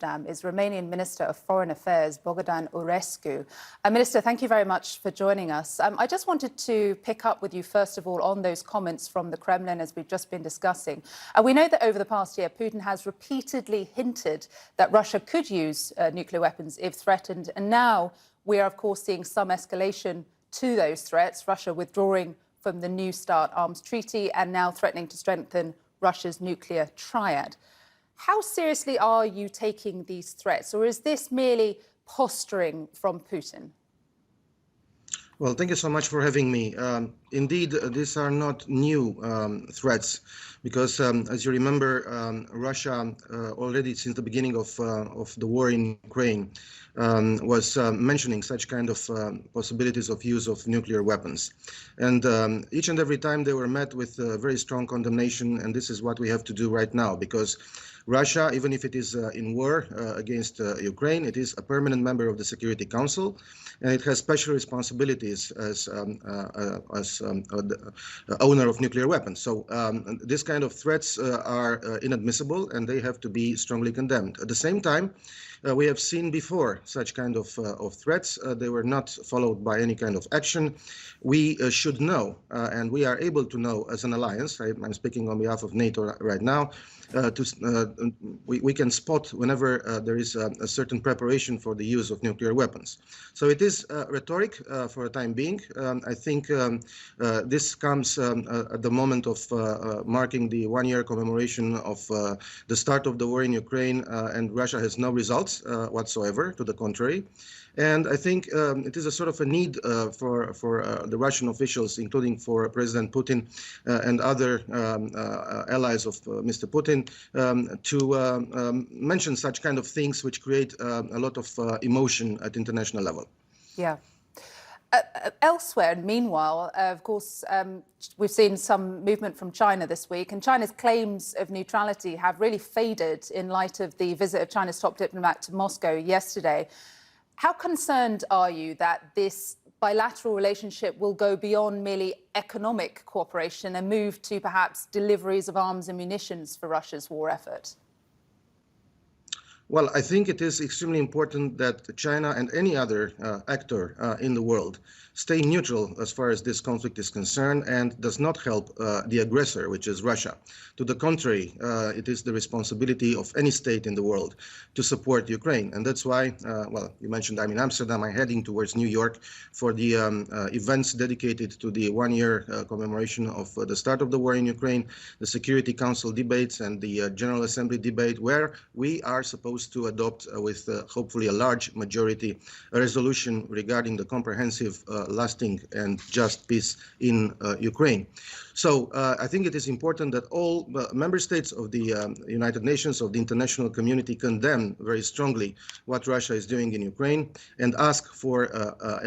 is Romanian Minister of Foreign Affairs, Bogdan Aurescu. Minister, thank you very much for joining us. I just wanted to pick up with you, first of all, on those comments from the Kremlin, as we've just been discussing. We know that over the past year, Putin has repeatedly hinted that Russia could use nuclear weapons if threatened. And now we are, of course, seeing some escalation to those threats, Russia withdrawing from the New START arms treaty and now threatening to strengthen Russia's nuclear triad. How seriously are you taking these threats, or is this merely posturing from Putin? Well, thank you so much for having me. Indeed, these are not new threats, because as you remember, Russia already since the beginning of the war in Ukraine was mentioning such kind of possibilities of use of nuclear weapons. And each and every time they were met with very strong condemnation, and this is what we have to do right now, because Russia, even if it is in war against Ukraine, it is a permanent member of the Security Council, and it has special responsibilities as the owner of nuclear weapons. So this kind of threats are inadmissible, and they have to be strongly condemned. At the same time, we have seen before such kind of threats. They were not followed by any kind of action. We should know, and we are able to know as an alliance, I'm speaking on behalf of NATO right now, we can spot whenever there is a certain preparation for the use of nuclear weapons. So it is rhetoric for the time being. I think this comes at the moment of marking the one-year commemoration of the start of the war in Ukraine, and Russia has no results whatsoever, to the contrary. And I think it is a sort of a need for the Russian officials, including for President Putin and other allies of Mr. Putin, to mention such kind of things which create a lot of emotion at international level. Yeah. Elsewhere, meanwhile, of course, we've seen some movement from China this week, and China's claims of neutrality have really faded in light of the visit of China's top diplomat to Moscow yesterday. How concerned are you that this bilateral relationship will go beyond merely economic cooperation and move to perhaps deliveries of arms and munitions for Russia's war effort? Well, I think it is extremely important that China and any other actor in the world stay neutral as far as this conflict is concerned and does not help the aggressor, which is Russia. To the contrary, it is the responsibility of any state in the world to support Ukraine. And that's why, well, you mentioned I'm in Amsterdam, I'm heading towards New York for the events dedicated to the one-year commemoration of the start of the war in Ukraine, the Security Council debates and the General Assembly debate, where we are supposed to adopt with hopefully a large majority a resolution regarding the comprehensive, lasting and just peace in Ukraine. So I think it is important that all member states of the United Nations, of the international community, condemn very strongly what Russia is doing in Ukraine and ask for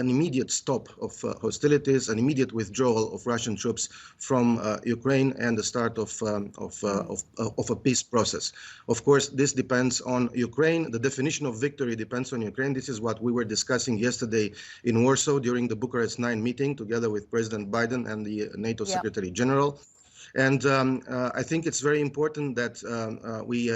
an immediate stop of hostilities, an immediate withdrawal of Russian troops from Ukraine, and the start of a peace process. Of course, this depends on Ukraine. The definition of victory depends on Ukraine. This is what we were discussing yesterday in Warsaw during the Bucharest 9 meeting, together with President Biden and the NATO Secretary General. And I think it's very important that we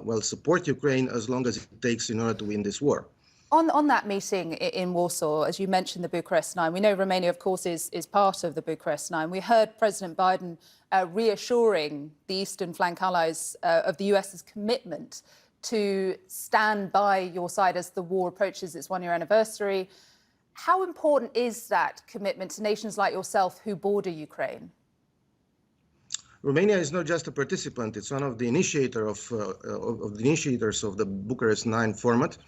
well, support Ukraine as long as it takes in order to win this war. On that meeting in Warsaw, as you mentioned, the Bucharest 9, we know Romania, of course, is part of the Bucharest 9. We heard President Biden reassuring the Eastern flank allies of the US's commitment to stand by your side as the war approaches its one-year anniversary. How important is that commitment to nations like yourself who border Ukraine? Romania is not just a participant; it's one of the initiators of the Bucharest 9 format.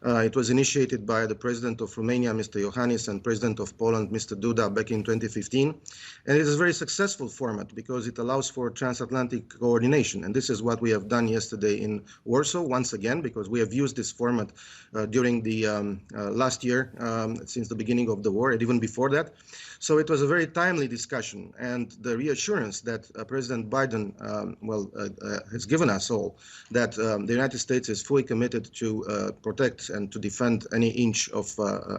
It was initiated by the President of Romania, Mr. Iohannis, and President of Poland, Mr. Duda, back in 2015. And it is a very successful format because it allows for transatlantic coordination. And this is what we have done yesterday in Warsaw, once again, because we have used this format during the last year, since the beginning of the war, and even before that. So it was a very timely discussion. And the reassurance that President Biden has given us all, that the United States is fully committed to protect and to defend any inch of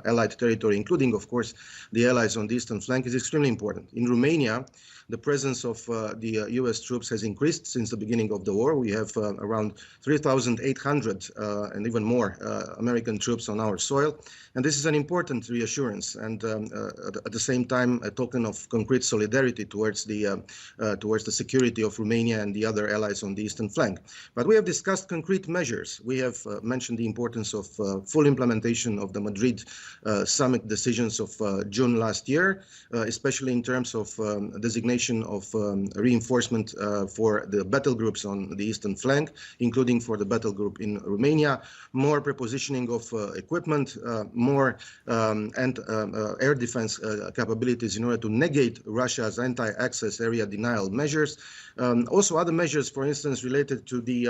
allied territory, including, of course, the allies on the eastern flank, is extremely important. In Romania, the presence of the U.S. troops has increased since the beginning of the war. We have around 3,800 and even more American troops on our soil. And this is an important reassurance and at the same time a token of concrete solidarity towards the security of Romania and the other allies on the eastern flank. But we have discussed concrete measures. We have mentioned the importance of full implementation of the Madrid summit decisions of June last year, especially in terms of designation of reinforcement for the battle groups on the eastern flank, including for the battle group in Romania, more prepositioning of equipment, more air defense capabilities in order to negate Russia's anti-access area denial measures. Also other measures, for instance, related to the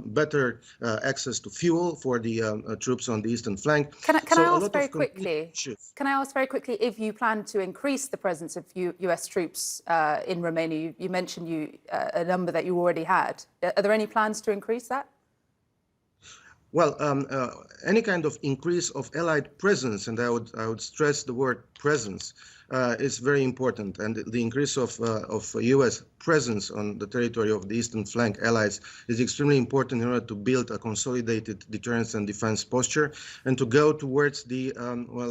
better access to fuel for the troops on the eastern flank. Can I ask very quickly? Can I ask very quickly if you plan to increase the presence of U.S. troops in Romania? You mentioned a number that you already had. Are there any plans to increase that? Well, any kind of increase of allied presence, and I would stress the word presence, is very important, and the increase of U.S. presence on the territory of the eastern flank allies is extremely important in order to build a consolidated deterrence and defense posture and to go towards the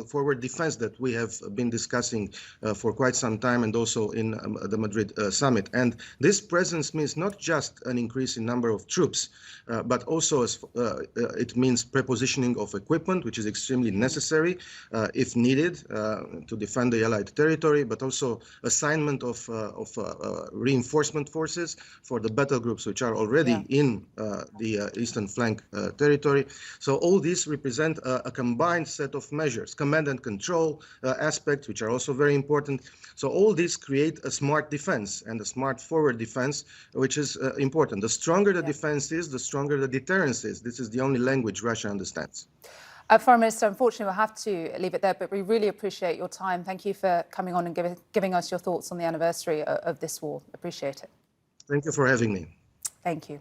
forward defense that we have been discussing for quite some time, and also in the Madrid summit. And this presence means not just an increase in number of troops, but also it means prepositioning of equipment, which is extremely necessary if needed to defend the allied territory, but also assignment of reinforcement forces for the battle groups which are already in the eastern flank territory. So all these represent a combined set of measures, command and control aspects, which are also very important. So all these create a smart defense and a smart forward defense, which is important. The stronger the defense is, the stronger the deterrence is. This is the only language Russia understands. Foreign Minister, unfortunately, we'll have to leave it there, but we really appreciate your time. Thank you for coming on and giving us your thoughts on the anniversary of this war. Appreciate it. Thank you for having me. Thank you.